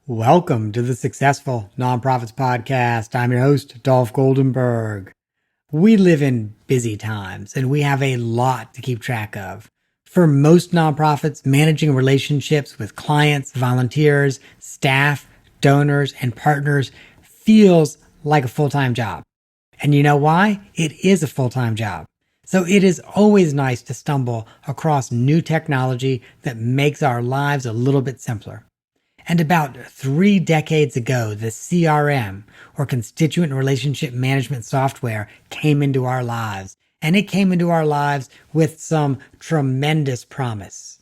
Welcome to the Successful Nonprofits Podcast. I'm your host, Dolph Goldenberg. We live in busy times and we have a lot to keep track of. For most nonprofits, managing relationships with clients, volunteers, staff, donors, and partners feels like a full-time job. And you know why? It is a full-time job. So it is always nice to stumble across new technology that makes our lives a little bit simpler. And about 3 decades ago, the CRM, or Constituent Relationship Management Software, came into our lives. And it came into our lives with some tremendous promise.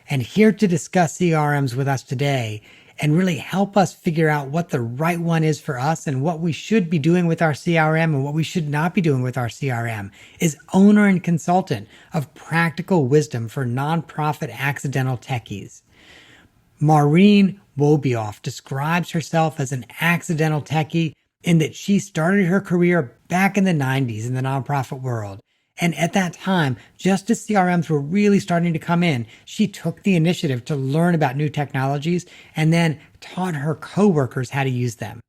And here to discuss CRMs with us today and really help us figure out what the right one is for us and what we should be doing with our CRM and what we should not be doing with our CRM is owner and consultant of Practical Wisdom for Nonprofit Accidental Techies. Maureen Wallbeoff describes herself as an accidental techie in that she started her career back in the 90s in the nonprofit world. And at that time, just as CRMs were really starting to come in, she took the initiative to learn about new technologies and then taught her coworkers how to use them.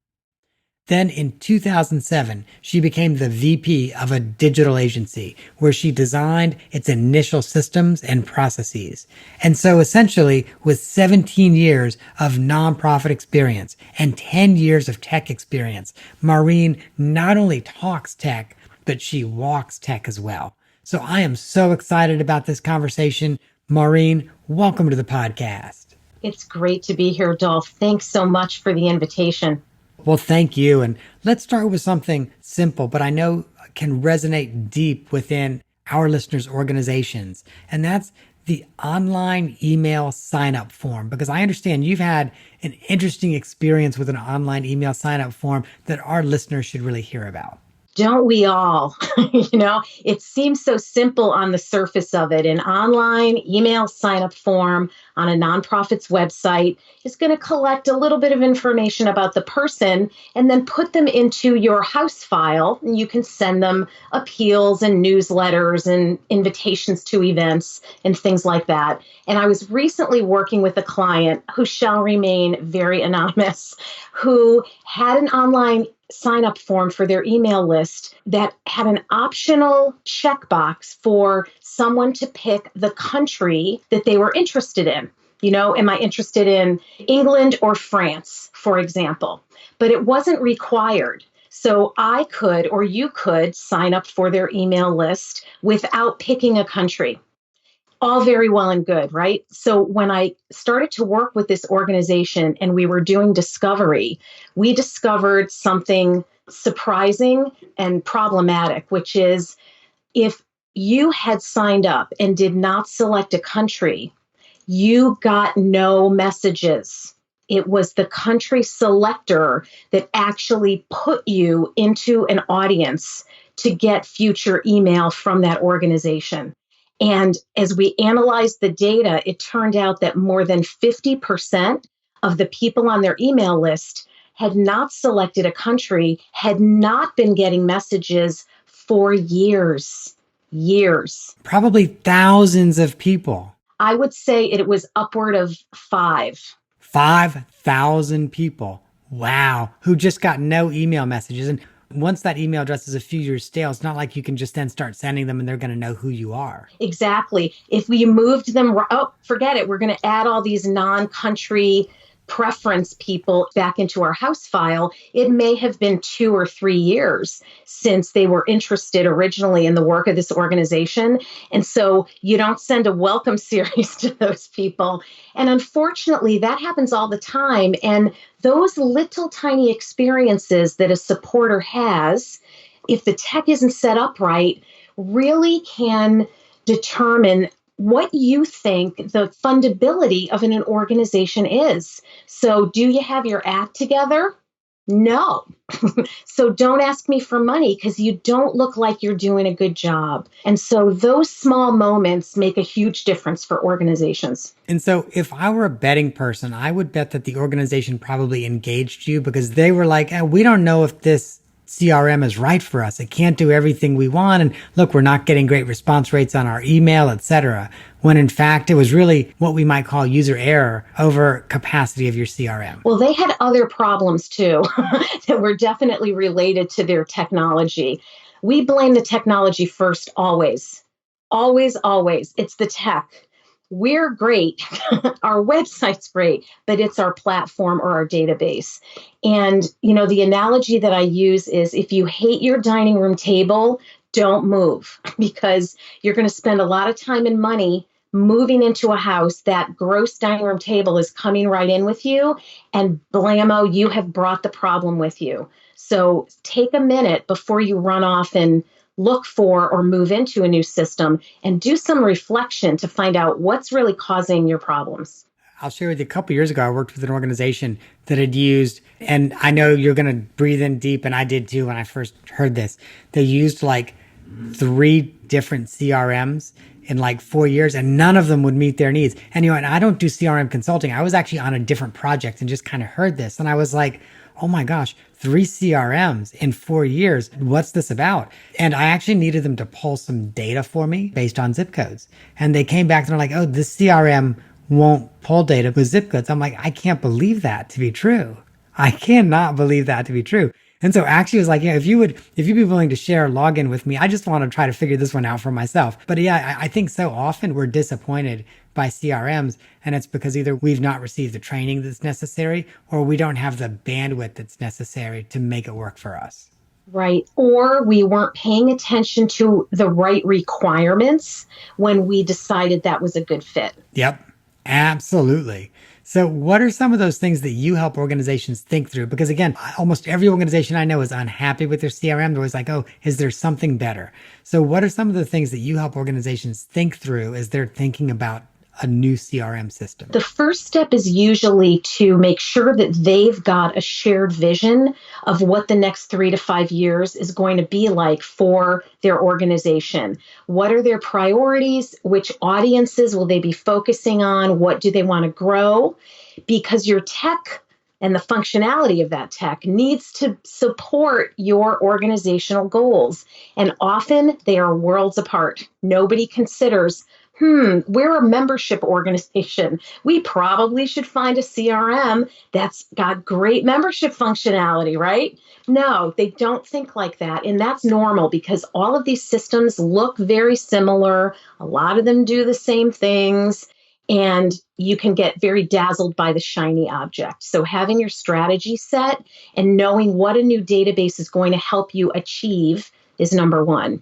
Then in 2007, she became the VP of a digital agency where she designed its initial systems and processes. And so essentially, with 17 years of nonprofit experience and 10 years of tech experience, Maureen not only talks tech, but she walks tech as well. So I am so excited about this conversation. Maureen, welcome to the podcast. It's great to be here, Dolph. Thanks so much for the invitation. Well, thank you. And let's start with something simple, but I know can resonate deep within our listeners' organizations. And that's the online email sign-up form, because I understand you've had an interesting experience with an online email sign-up form that our listeners should really hear about. Don't we all? It seems so simple on the surface of it. An online email sign-up form on a nonprofit's website is going to collect a little bit of information about the person and then put them into your house file. And you can send them appeals and newsletters and invitations to events and things like that. And I was recently working with a client who shall remain very anonymous, who had an online sign-up form for their email list that had an optional checkbox for someone to pick the country that they were interested in. Am I interested in England or France, for example? But it wasn't required. So I could, or you could, sign up for their email list without picking a country. All very well and good, right? So when I started to work with this organization and we were doing discovery, we discovered something surprising and problematic, which is if you had signed up and did not select a country, you got no messages. It was the country selector that actually put you into an audience to get future email from that organization. And as we analyzed the data, it turned out that more than 50% of the people on their email list had not selected a country, had not been getting messages for years. Probably thousands of people. I would say it was upward of 5,000 people. Wow. Who just got no email messages. And once that email address is a few years stale, it's not like you can just then start sending them and they're going to know who you are. Exactly. If we moved them, forget it. We're going to add all these non-country preference people back into our house file. It may have been 2 or 3 years since they were interested originally in the work of this organization. And so you don't send a welcome series to those people. And unfortunately, that happens all the time. And those little tiny experiences that a supporter has, if the tech isn't set up right, really can determine what you think the fundability of an organization is. So do you have your act together? No. So don't ask me for money because you don't look like you're doing a good job. And so those small moments make a huge difference for organizations. And so if I were a betting person, I would bet that the organization probably engaged you because they were like, we don't know if this CRM is right for us. It can't do everything we want. And look, we're not getting great response rates on our email, etc. When in fact, it was really what we might call user error over capacity of your CRM. Well, they had other problems too that were definitely related to their technology. We blame the technology first, always. Always, always. It's the tech. We're great. Our website's great, but it's our platform or our database. And, the analogy that I use is if you hate your dining room table, don't move because you're going to spend a lot of time and money moving into a house. That gross dining room table is coming right in with you, and blammo, you have brought the problem with you. So take a minute before you run off and look for or move into a new system and do some reflection to find out what's really causing your problems. I'll share with you, a couple of years ago, I worked with an organization that had used, and I know you're going to breathe in deep, and I did too when I first heard this. They used like 3 different CRMs in like 4 years, and none of them would meet their needs. And and I don't do CRM consulting. I was actually on a different project and just kind of heard this, and I was like, oh my gosh, 3 CRMs in 4 years. What's this about? And I actually needed them to pull some data for me based on zip codes. And they came back and they're like, oh, this CRM won't pull data with zip codes. I'm like, I can't believe that to be true. I cannot believe that to be true. And so actually it was like, if you'd be willing to share a login with me, I just want to try to figure this one out for myself. But yeah, I think so often we're disappointed by CRMs, and it's because either we've not received the training that's necessary or we don't have the bandwidth that's necessary to make it work for us. Right. Or we weren't paying attention to the right requirements when we decided that was a good fit. Yep, absolutely. So what are some of those things that you help organizations think through? Because again, almost every organization I know is unhappy with their CRM. They're always like, oh, is there something better? So what are some of the things that you help organizations think through as they're thinking about a new CRM system? The first step is usually to make sure that they've got a shared vision of what the next 3 to 5 years is going to be like for their organization. What are their priorities? Which audiences will they be focusing on? What do they want to grow? Because your tech and the functionality of that tech needs to support your organizational goals. And often they are worlds apart. Nobody considers, we're a membership organization. We probably should find a CRM that's got great membership functionality, right? No, they don't think like that. And that's normal because all of these systems look very similar. A lot of them do the same things. And you can get very dazzled by the shiny object. So having your strategy set and knowing what a new database is going to help you achieve is number one.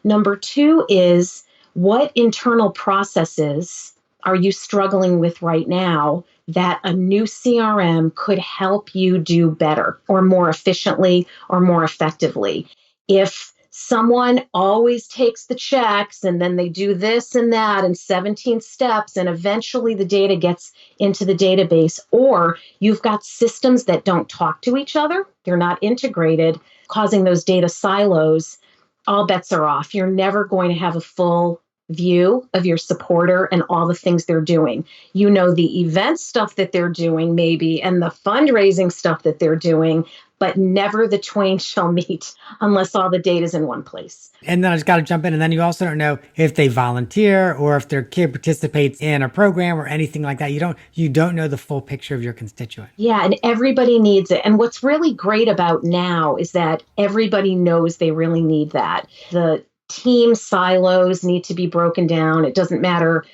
Number two is, what internal processes are you struggling with right now that a new CRM could help you do better or more efficiently or more effectively? If someone always takes the checks and then they do this and that and 17 steps and eventually the data gets into the database, or you've got systems that don't talk to each other, they're not integrated, causing those data silos, all bets are off. You're never going to have a full view of your supporter and all the things they're doing. You know the event stuff that they're doing maybe and the fundraising stuff that they're doing, but never the twain shall meet unless all the data's in one place. And then I just got to jump in. And then you also don't know if they volunteer or if their kid participates in a program or anything like that. You don't know the full picture of your constituent. Yeah, and everybody needs it. And what's really great about now is that everybody knows they really need that. The team silos need to be broken down. It doesn't matter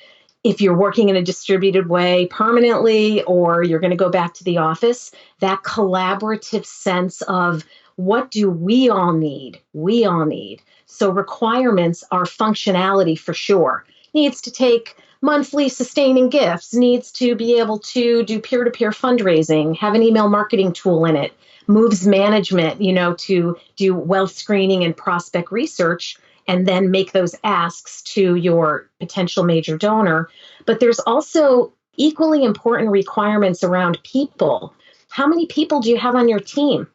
if you're working in a distributed way permanently or you're going to go back to the office. That collaborative sense of what do we all need? We all need. So requirements are functionality for sure. Needs to take monthly sustaining gifts, needs to be able to do peer-to-peer fundraising, have an email marketing tool in it, moves management, to do wealth screening and prospect research, and then make those asks to your potential major donor. But there's also equally important requirements around people. How many people do you have on your team?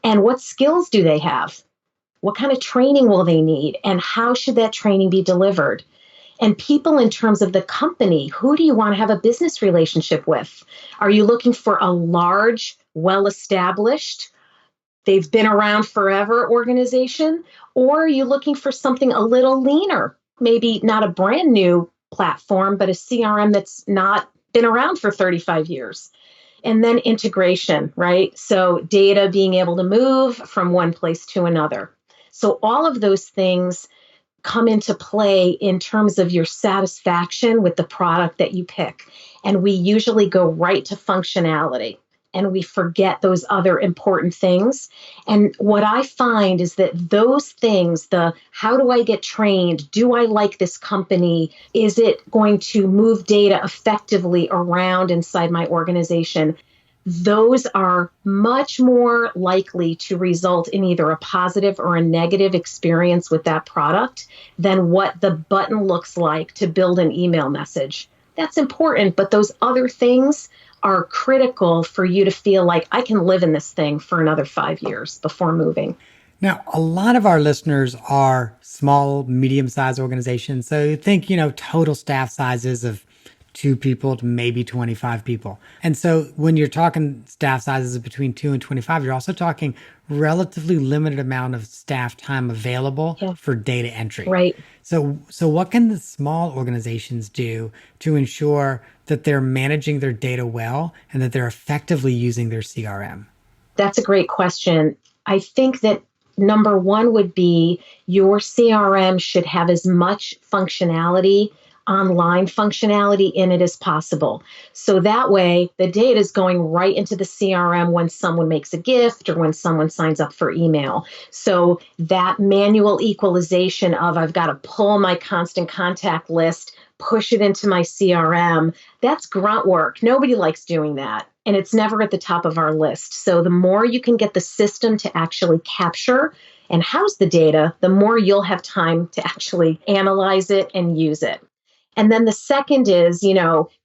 And what skills do they have? What kind of training will they need? And how should that training be delivered? And people in terms of the company, who do you want to have a business relationship with? Are you looking for a large, well-established they've been around forever organization, or are you looking for something a little leaner? Maybe not a brand new platform, but a CRM that's not been around for 35 years. And then integration, right? So data being able to move from one place to another. So all of those things come into play in terms of your satisfaction with the product that you pick. And we usually go right to functionality and we forget those other important things. And what I find is that those things, the how do I get trained? Do I like this company? Is it going to move data effectively around inside my organization? Those are much more likely to result in either a positive or a negative experience with that product than what the button looks like to build an email message. That's important, but those other things are critical for you to feel like I can live in this thing for another 5 years before moving. Now, a lot of our listeners are small, medium-sized organizations. So think, total staff sizes of 2 people to maybe 25 people. And so when you're talking staff sizes of between 2 and 25, you're also talking relatively limited amount of staff time available for data entry. Right. So what can the small organizations do to ensure that they're managing their data well and that they're effectively using their CRM? That's a great question. I think that number one would be your CRM should have as much functionality, online functionality in it as possible. So that way, the data is going right into the CRM when someone makes a gift or when someone signs up for email. So that manual equalization of I've got to pull my constant contact list, push it into my CRM, that's grunt work. Nobody likes doing that. And it's never at the top of our list. So the more you can get the system to actually capture and house the data, the more you'll have time to actually analyze it and use it. And then the second is,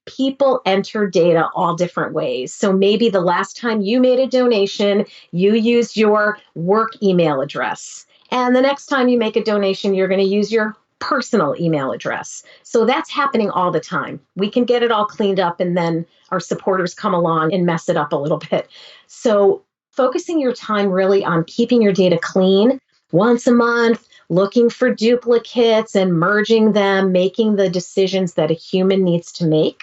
people enter data all different ways. So maybe the last time you made a donation, you used your work email address. And the next time you make a donation, you're going to use your personal email address. So that's happening all the time. We can get it all cleaned up and then our supporters come along and mess it up a little bit. So focusing your time really on keeping your data clean once a month, looking for duplicates and merging them, making the decisions that a human needs to make,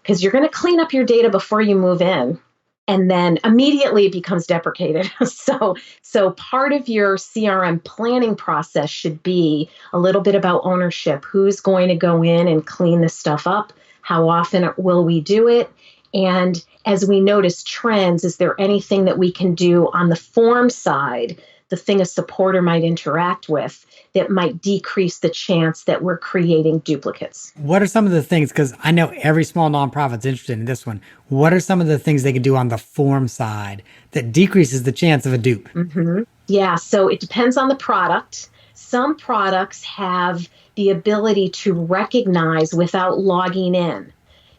because you're going to clean up your data before you move in. And then immediately it becomes deprecated. So part of your CRM planning process should be a little bit about ownership. Who's going to go in and clean this stuff up? How often will we do it? And as we notice trends, is there anything that we can do on the form side, the thing a supporter might interact with, that might decrease the chance that we're creating duplicates? What are some of the things, because I know every small nonprofit's interested in this one, what are some of the things they can do on the form side that decreases the chance of a dupe? Mm-hmm. Yeah, so it depends on the product. Some products have the ability to recognize without logging in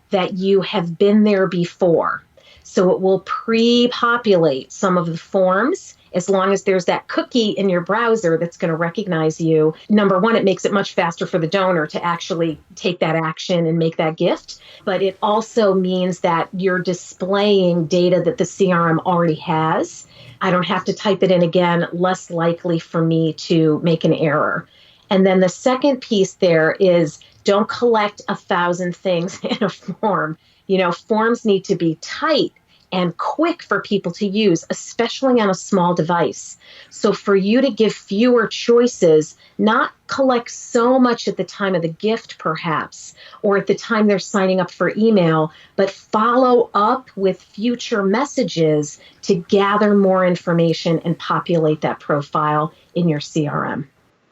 that you have been there before. So it will pre-populate some of the forms as long as there's that cookie in your browser that's going to recognize you. Number one, it makes it much faster for the donor to actually take that action and make that gift. But it also means that you're displaying data that the CRM already has. I don't have to type it in again, less likely for me to make an error. And then the second piece there is don't collect 1,000 things in a form. Forms need to be tight and quick for people to use, especially on a small device. So for you to give fewer choices, not collect so much at the time of the gift, perhaps, or at the time they're signing up for email, but follow up with future messages to gather more information and populate that profile in your CRM.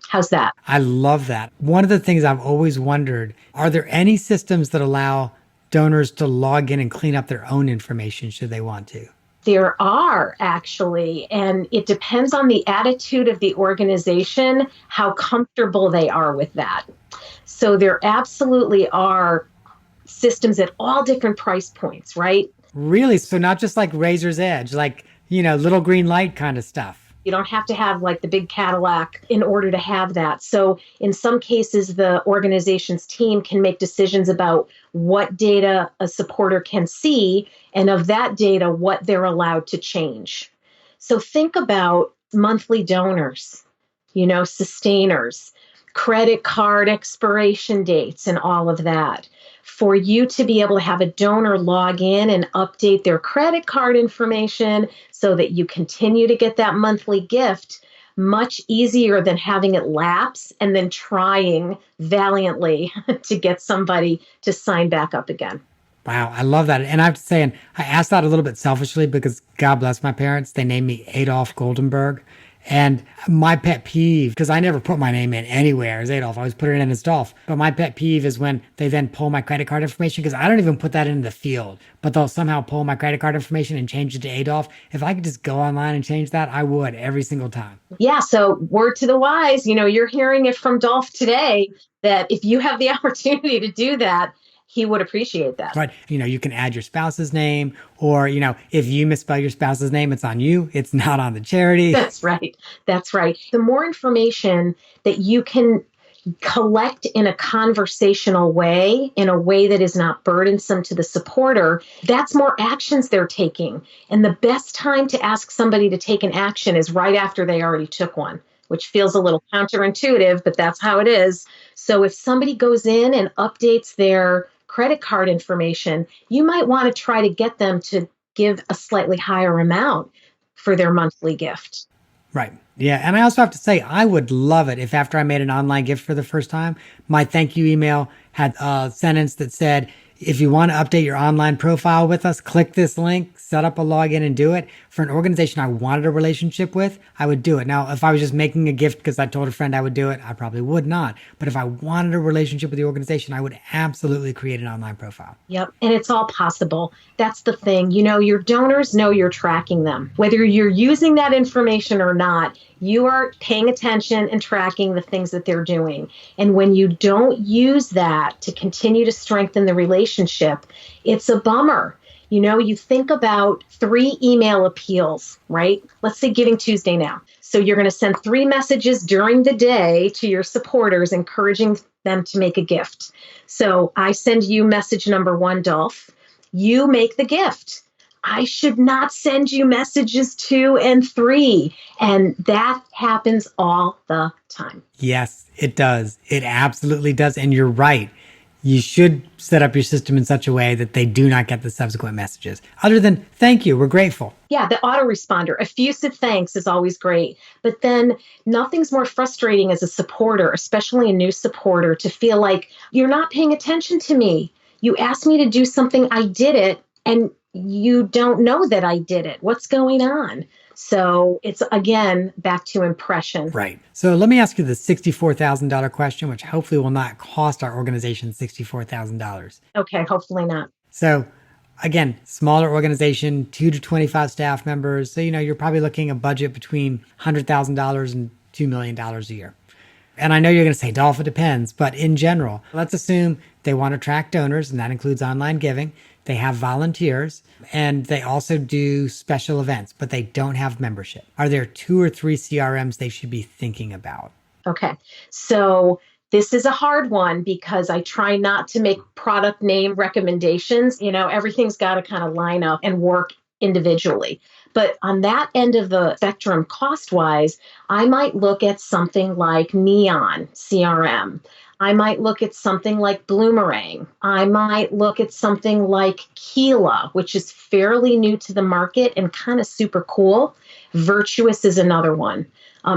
How's that? I love that. One of the things I've always wondered, are there any systems that allow donors to log in and clean up their own information should they want to? There are actually, and it depends on the attitude of the organization, how comfortable they are with that. So there absolutely are systems at all different price points, right? Really? So not just like Razor's Edge, like, little green light kind of stuff. You don't have to have like the big Cadillac in order to have that. So in some cases, the organization's team can make decisions about what data a supporter can see, and of that data, what they're allowed to change. So think about monthly donors, sustainers, credit card expiration dates, and all of that. For you to be able to have a donor log in and update their credit card information so that you continue to get that monthly gift, much easier than having it lapse and then trying valiantly to get somebody to sign back up again. Wow, I love that. And I have to say, and I asked that a little bit selfishly because God bless my parents. They named me Adolf Goldenberg. And my pet peeve, because I never put my name in anywhere as Adolf, I always put it in as Dolph. But my pet peeve is when they then pull my credit card information, because I don't even put that in the field, but they'll somehow pull my credit card information and change it to Adolf. If I could just go online and change that, I would every single time. Yeah. So, word to the wise, you're hearing it from Dolph today that if you have the opportunity to do that, he would appreciate that. Right. You can add your spouse's name, or, if you misspell your spouse's name, it's on you. It's not on the charity. That's right. That's right. The more information that you can collect in a conversational way, in a way that is not burdensome to the supporter, that's more actions they're taking. And the best time to ask somebody to take an action is right after they already took one, which feels a little counterintuitive, but that's how it is. So if somebody goes in and updates their credit card information, you might want to try to get them to give a slightly higher amount for their monthly gift. Right. Yeah. And I also have to say, I would love it if after I made an online gift for the first time, my thank you email had a sentence that said, if you want to update your online profile with us, click this link, set up a login and do it. For an organization I wanted a relationship with, I would do it. Now, if I was just making a gift because I told a friend I would do it, I probably would not. But if I wanted a relationship with the organization, I would absolutely create an online profile. Yep. And it's all possible. That's the thing. Your donors know you're tracking them. Whether you're using that information or not, you are paying attention and tracking the things that they're doing. And when you don't use that to continue to strengthen the relationship, it's a bummer. You think about 3 email appeals, right? Let's say Giving Tuesday now. So you're going to send 3 messages during the day to your supporters, encouraging them to make a gift. So I send you message number 1, Dolph. You make the gift. I should not send you messages 2 and 3. And that happens all the time. Yes, it does. It absolutely does. And you're right. You should set up your system in such a way that they do not get the subsequent messages. Other than, thank you, we're grateful. Yeah, the autoresponder, effusive thanks is always great. But then nothing's more frustrating as a supporter, especially a new supporter, to feel like you're not paying attention to me. You asked me to do something, I did it, and you don't know that I did it. What's going on? So it's, again, back to impression. Right. So let me ask you the $64,000 question, which hopefully will not cost our organization $64,000. Okay, hopefully not. So again, smaller organization, 2 to 25 staff members. So, you're probably looking at a budget between $100,000 and $2 million a year. And I know you're going to say, Dolph, it depends. But in general, let's assume they want to attract donors, and that includes online giving. They have volunteers, and they also do special events, but they don't have membership. Are there 2 or 3 CRMs they should be thinking about? Okay. So this is a hard one because I try not to make product name recommendations. Everything's got to kind of line up and work individually. But on that end of the spectrum, cost-wise, I might look at something like Neon CRM. I might look at something like Bloomerang. I might look at something like Keela, which is fairly new to the market and kind of super cool. Virtuous is another one.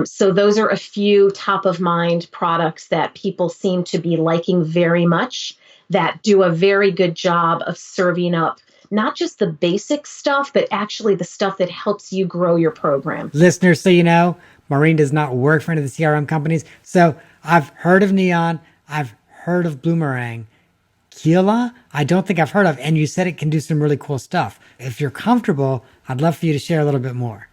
So those are a few top of mind products that people seem to be liking very much, that do a very good job of serving up not just the basic stuff, but actually the stuff that helps you grow your program. Listeners, so Maureen does not work for any of the CRM companies. So I've heard of Neon. I've heard of Bloomerang. Keela, I don't think I've heard of. And you said it can do some really cool stuff. If you're comfortable, I'd love for you to share a little bit more.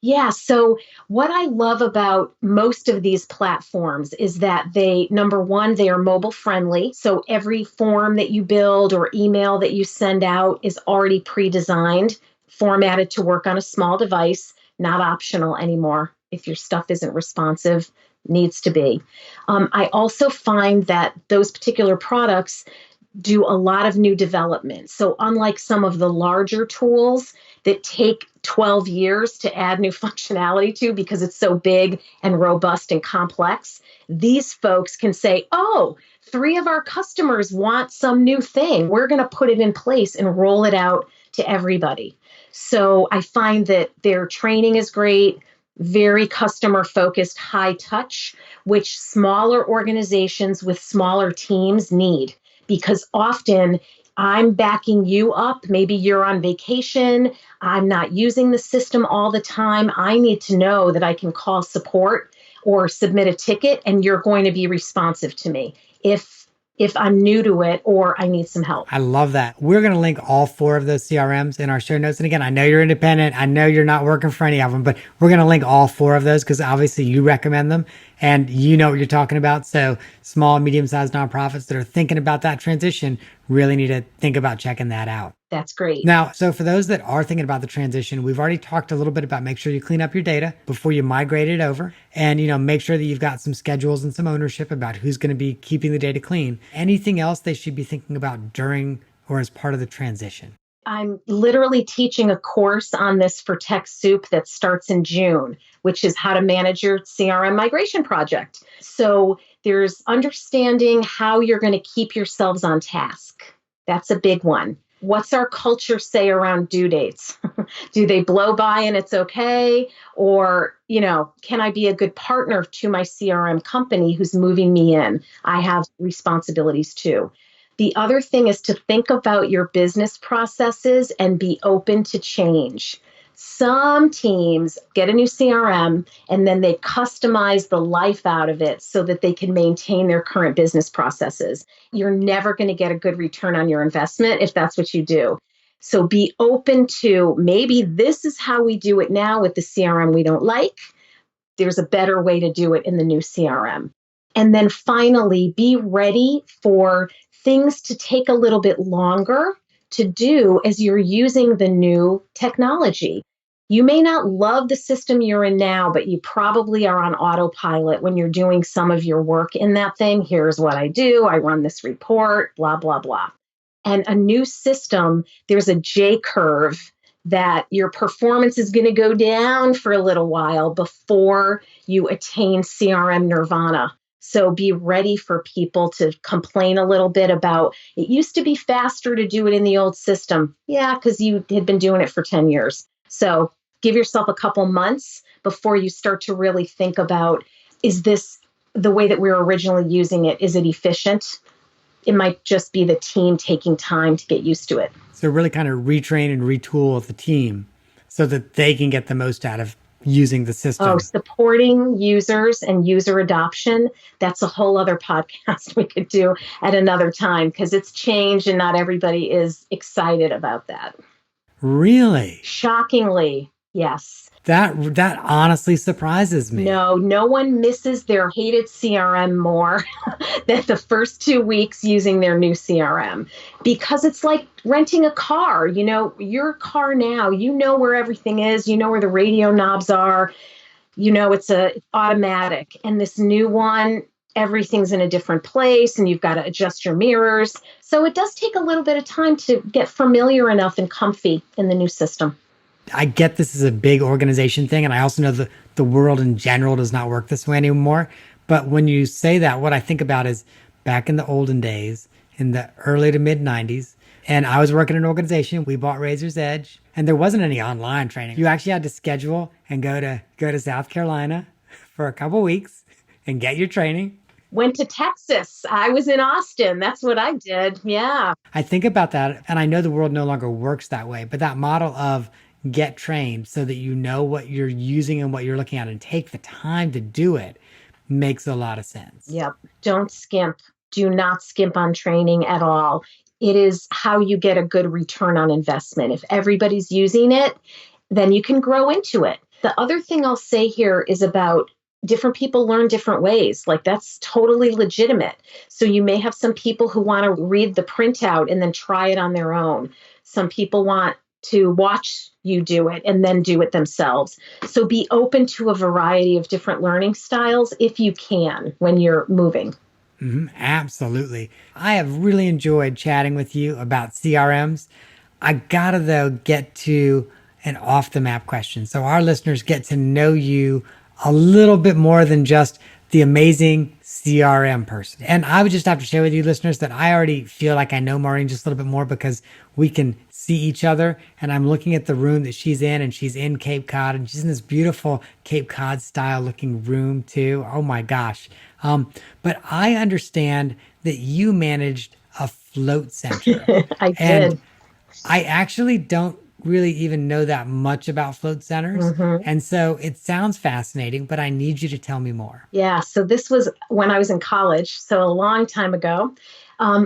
Yeah. So what I love about most of these platforms is that number one, they are mobile friendly. So every form that you build or email that you send out is already pre-designed, formatted to work on a small device, not optional anymore. If your stuff isn't responsive, needs to be. I also find that those particular products do a lot of new development. So unlike some of the larger tools, that take 12 years to add new functionality to because it's so big and robust and complex. These folks can say, oh, 3 of our customers want some new thing. We're going to put it in place and roll it out to everybody. So I find that their training is great, very customer focused, high touch, which smaller organizations with smaller teams need, because often I'm backing you up. Maybe you're on vacation. I'm not using the system all the time. I need to know that I can call support or submit a ticket and you're going to be responsive to me if I'm new to it or I need some help. I love that. We're going to link all 4 of those CRMs in our show notes. And again, I know you're independent. I know you're not working for any of them, but we're going to link all 4 of those because obviously you recommend them and you know what you're talking about. So small, medium-sized nonprofits that are thinking about that transition really need to think about checking that out. That's great. Now, so for those that are thinking about the transition, we've already talked a little bit about make sure you clean up your data before you migrate it over and, make sure that you've got some schedules and some ownership about who's going to be keeping the data clean. Anything else they should be thinking about during or as part of the transition? I'm literally teaching a course on this for TechSoup that starts in June, which is how to manage your CRM migration project. So there's understanding how you're going to keep yourselves on task. That's a big one. What's our culture say around due dates? Do they blow by and it's okay? Or, can I be a good partner to my CRM company who's moving me in? I have responsibilities too. The other thing is to think about your business processes and be open to change. Some teams get a new CRM and then they customize the life out of it so that they can maintain their current business processes. You're never going to get a good return on your investment if that's what you do. So be open to maybe this is how we do it now with the CRM we don't like. There's a better way to do it in the new CRM. And then finally, be ready for things to take a little bit longer to do as you're using the new technology. You may not love the system you're in now, but you probably are on autopilot when you're doing some of your work in that thing. Here's what I do. I run this report, blah, blah, blah. And a new system, there's a J curve that your performance is going to go down for a little while before you attain CRM nirvana. So be ready for people to complain a little bit about, it used to be faster to do it in the old system. Yeah, because you had been doing it for 10 years. So give yourself a couple months before you start to really think about, is this the way that we were originally using it? Is it efficient? It might just be the team taking time to get used to it. So really kind of retrain and retool the team so that they can get the most out of using the system. Oh, supporting users and user adoption. That's a whole other podcast we could do at another time because it's changed and not everybody is excited about that. Really? Shockingly, yes. That honestly surprises me. No one misses their hated CRM more than the first 2 weeks using their new CRM because it's like renting a car. Your car now, where everything is, where the radio knobs are, it's automatic. And this new one, everything's in a different place and you've got to adjust your mirrors. So it does take a little bit of time to get familiar enough and comfy in the new system. I get this is a big organization thing, and I also know that the world in general does not work this way anymore. But when you say that, what I think about is back in the olden days, in the early to mid 90s, and I was working in an organization. We bought Razor's Edge, and there wasn't any online training. You actually had to schedule and go to South Carolina for a couple weeks and get your training. Went to Texas. I was in Austin. That's what I did. Yeah. I think about that, and I know the world no longer works that way, but that model of get trained so that you know what you're using and what you're looking at and take the time to do it makes a lot of sense. Yep. Don't skimp. Do not skimp on training at all. It is how you get a good return on investment. If everybody's using it, then you can grow into it. The other thing I'll say here is about different people learn different ways. Like that's totally legitimate. So you may have some people who want to read the printout and then try it on their own. Some people want to watch you do it and then do it themselves. So be open to a variety of different learning styles if you can when you're moving. Mm-hmm, absolutely. I have really enjoyed chatting with you about CRMs. I gotta, though, get to and off the map questions. So our listeners get to know you a little bit more than just the amazing CRM person. And I would just have to share with you listeners that I already feel like I know Maureen just a little bit more because we can see each other. And I'm looking at the room that she's in, and she's in Cape Cod, and she's in this beautiful Cape Cod style looking room too. Oh my gosh. But I understand that you managed a float center. I And did. I actually don't really even know that much about float centers. Mhm. And so it sounds fascinating, but I need you to tell me more. Yeah, so this was when I was in college, so a long time ago.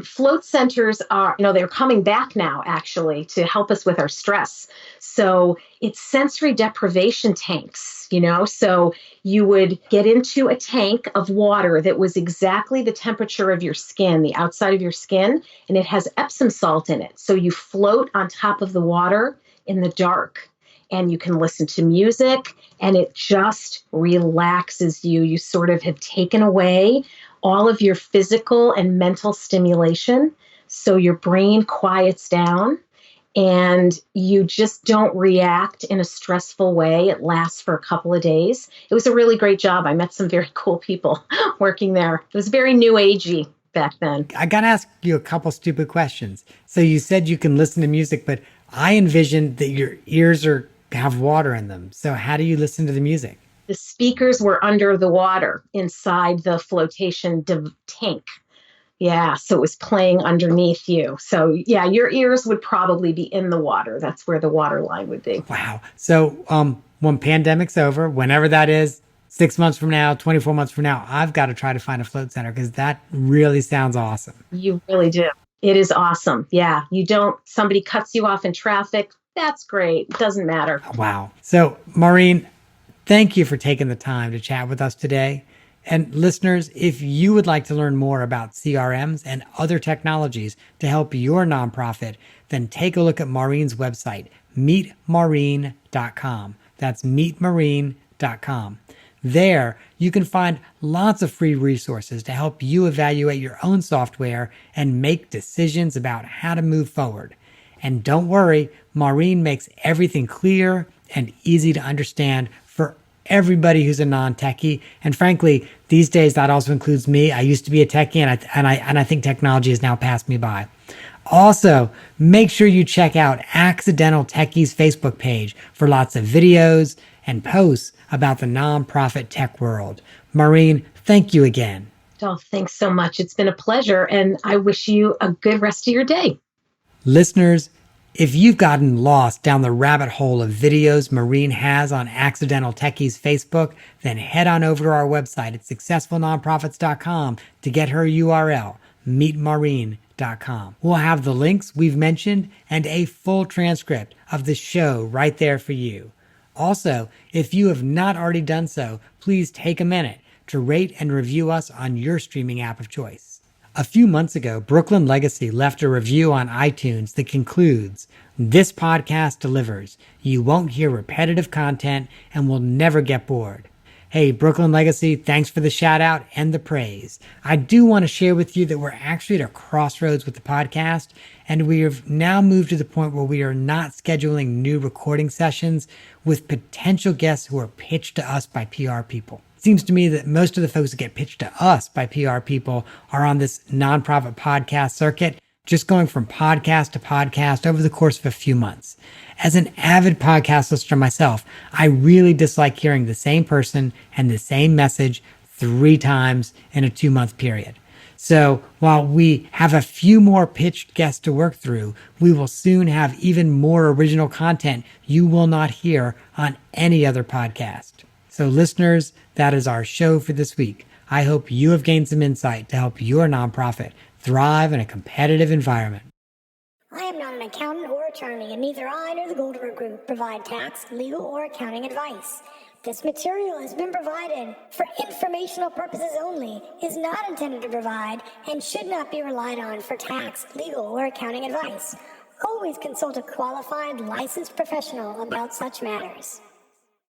Float centers are, they're coming back now actually to help us with our stress. So it's sensory deprivation tanks, So you would get into a tank of water that was exactly the temperature of your skin, the outside of your skin, and it has Epsom salt in it. So you float on top of the water in the dark, and you can listen to music, and it just relaxes you. You sort of have taken away all of your physical and mental stimulation. So your brain quiets down and you just don't react in a stressful way. It lasts for a couple of days. It was a really great job. I met some very cool people working there. It was very new agey back then. I got to ask you a couple stupid questions. So you said you can listen to music, but I envisioned that your ears have water in them. So how do you listen to the music? The speakers were under the water inside the flotation tank. Yeah, so it was playing underneath you. So yeah, your ears would probably be in the water. That's where the water line would be. Wow. So when pandemic's over, whenever that is, 6 months from now, 24 months from now, I've got to try to find a float center because that really sounds awesome. You really do. It is awesome. Yeah, somebody cuts you off in traffic. That's great. It doesn't matter. Wow. So Maureen, thank you for taking the time to chat with us today. And listeners, if you would like to learn more about CRMs and other technologies to help your nonprofit, then take a look at Maureen's website, meetmaureen.com. That's meetmaureen.com. There, you can find lots of free resources to help you evaluate your own software and make decisions about how to move forward. And don't worry, Maureen makes everything clear and easy to understand for everybody who's a non-techie. And frankly, these days that also includes me. I used to be a techie, and I think technology has now passed me by. Also, make sure you check out Accidental Techies Facebook page for lots of videos and posts about the nonprofit tech world. Maureen, thank you again. Oh, thanks so much. It's been a pleasure, and I wish you a good rest of your day. Listeners, if you've gotten lost down the rabbit hole of videos Maureen has on Accidental Techies Facebook, then head on over to our website at successfulnonprofits.com to get her URL, meetmaureen.com. We'll have the links we've mentioned and a full transcript of the show right there for you. Also, if you have not already done so, please take a minute to rate and review us on your streaming app of choice. A few months ago, Brooklyn Legacy left a review on iTunes that concludes, "This podcast delivers. You won't hear repetitive content and will never get bored." Hey, Brooklyn Legacy, thanks for the shout out and the praise. I do want to share with you that we're actually at a crossroads with the podcast, and we have now moved to the point where we are not scheduling new recording sessions with potential guests who are pitched to us by PR people. It seems to me that most of the folks that get pitched to us by PR people are on this nonprofit podcast circuit, just going from podcast to podcast over the course of a few months. As an avid podcast listener myself, I really dislike hearing the same person and the same message 3 times in a 2-month period. So while we have a few more pitched guests to work through, we will soon have even more original content you will not hear on any other podcast. So listeners, that is our show for this week. I hope you have gained some insight to help your nonprofit thrive in a competitive environment. I am not an accountant or attorney, and neither I nor the Goldberg Group provide tax, legal, or accounting advice. This material has been provided for informational purposes only, is not intended to provide, and should not be relied on for tax, legal, or accounting advice. Always consult a qualified, licensed professional about such matters.